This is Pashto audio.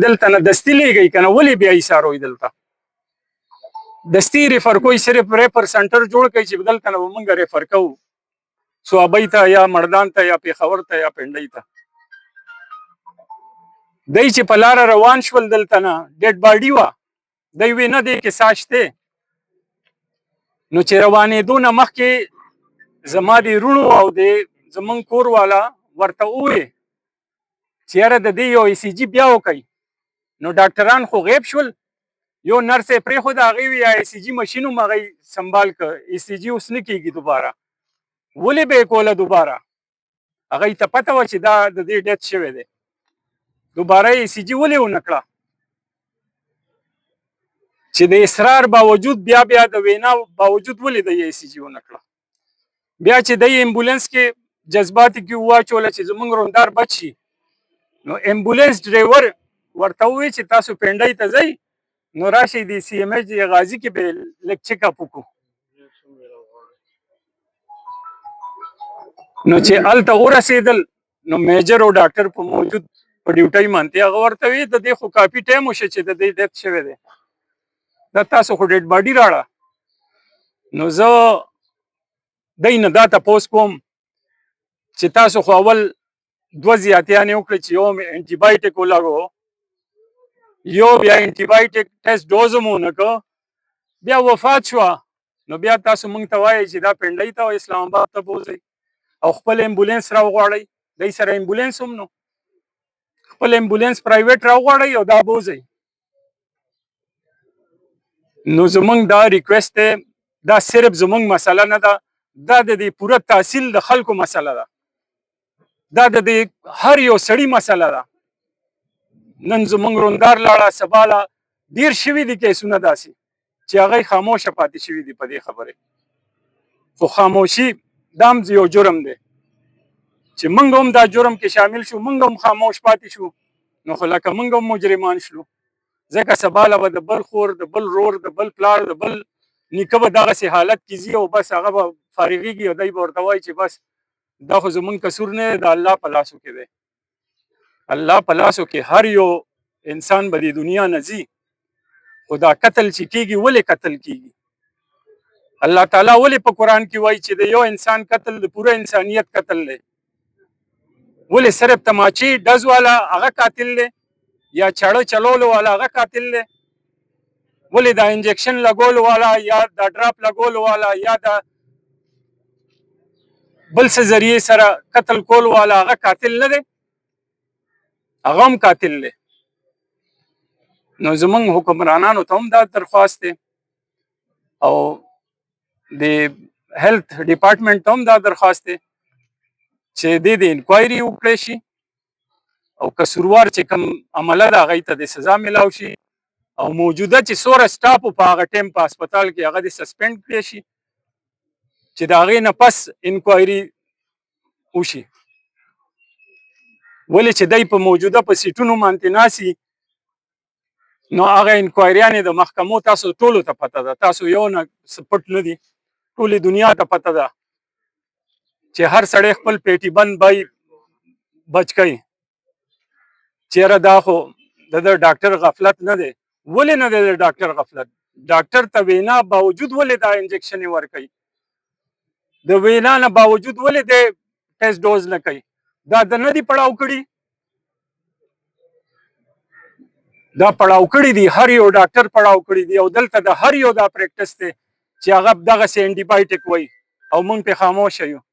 دلته نه دستي لیږئ که نه ولې بیا ایساروئ دلته دستي ریفر کوئ صرف ریفر سنټر جوړ کړئ چې دلته نه به مونږ ریفر کوو صوابۍ ته یا مردان ته یا پېښور ته یا پنډۍ ته دی چې په لاره روان شول دلته نه ډیډ باډي وه دی وی نه دی کې سا شته نو چې روانېدو نه مخکې زما د وروڼو او د زمونږ کور والا ورته ووې چې یاره د دې یو ای سی جي بیا وکئ نو ډاکټران خو غیب شول یو نرس یې پرېښود هغې وي ای سی جي مشین هم هغې سنبال کړ ای سی جي اوس نه کېږي دوباره ولې به یې کوله دوباره هغې ته پته وه چې دا د دې ډیت شوی دی دوباره ای سی جي ولې ونه کړه چې د اصرار باوجود بیا د وینا باوجود ولې د ای سی جي ونه کړه بیا چې د امبولانس کې جذبات کې واچوله چې زمونږ روندار بچ شي نو امبولانس ډرایور ورته ووایي چې تاسو پنډۍ ته ځئ نو راشئ د سی ایم ایچ غازي کې به لږ چیک اپ وکړو نو چې هلته ورسېدل نو میجر او ډاکټر په موجود په ډیوټۍ باندې هغه ورته وی د دې خو کافي ټایم وشه چې د دې ډیت شوی دی دا تاسو خو ډیډ باډي راړه نو زه دی نه دا تپوس کوم چې تاسو خو اول دوه زیاتیانې وکړې چې یو مې انټي بایوټیک ولګو یو بیا انټي بایوټیک ټیسټ ډوز هم ونه کړ بیا وفات شوه نو بیا تاسو موږ ته وایئ چې دا پنډۍ ته او اسلام آباد ته بوځئ او خپل امبولانس راوغواړئ دی سره امبولانس هم نو خپل امبولانس پرایویټ راوغواړئ او دا بوځئ نو زمونږ دا ریکویسټ دی دا صرف زمونږ مسله نه ده دا د دې پوره تحصیل د خلکو مسله ده دا د دې هر یو سړي مسله ده نن زمونږ روندار لاړه سبا لا ډېر شوي دي کیسونه داسې چې هغه خاموشه پاتې شوي دي په دې خبرې خو خاموشي دا هم یو جرم دی چې موږ هم دا جرم کې شامل شو موږ هم خاموش پاتې شو نو خو لکه موږ هم مجرمان شلو ځکه سبا له به د بل خور د بل رور د بل پلار د بل نیکه به دغسې حالت کې ځي او بس هغه به فارغېږي او دی به ورته وایي چې بس دا خو زمونږ قصور نه دی د الله په لاسو کې دی الله په لاسو کې هر یو انسان به د دنیا نه ځي خو دا قتل چې کېږي ولې قتل کېږي الله تعالی ولې په قرآن کې وایي چې د یو انسان قتل د پوره انسانیت قتل دی ولې صرف تماچې ډز والا هغه قاتل دی یا چاړه چلولو والا هغه قاتل دی ولې دا انجیکشن لګولو والا یا دا ډراپ لګولو والا یا دا بل څه ذریعې سره قتل کولو والا هغه قاتل نه دی هغه هم قاتل دی نو زمونږ حکمرانانو ته هم دا درخواست دی او د هیلث ډپارټمنټ ته هم دا درخواست دی چې دې د انکوایري وکړی شي او قصوروار چې کوم عمله ده هغې ته د سزا میلاو شي او موجوده چې څومره سټاف په هغه ټایم په هسپتال کې هغه د سسپینډ کړی شي چې د هغې نه پس انکوایري وشي ولې چې دی په موجوده په سیټونو باندې ناسي نو هغه انکوایریانې د محکمو تاسو ټولو ته پته ده تاسو یو نه پټ نه دي ټولې دنیا ته پته ده چې هر سړی خپل پیټي بند بای بچ کوي چیرې دا خو د ډاکټر غفلت نه دی ولې نه دی د ډاکټر غفلت ډاکټر ته وینا باوجود ولې دا انجیکشن یې ورکوي د وینا نه باوجود ولې دی ټیسټ ډوز نه کوي دا د نه دي پړاو کړي دا پړاو کړي دي هر یو ډاکټر پړاو کړي دي او دلته د هر یو دا پریکټس دی چې هغه دغسې انټي بایوټیک وایي او موږ پې خاموشه یو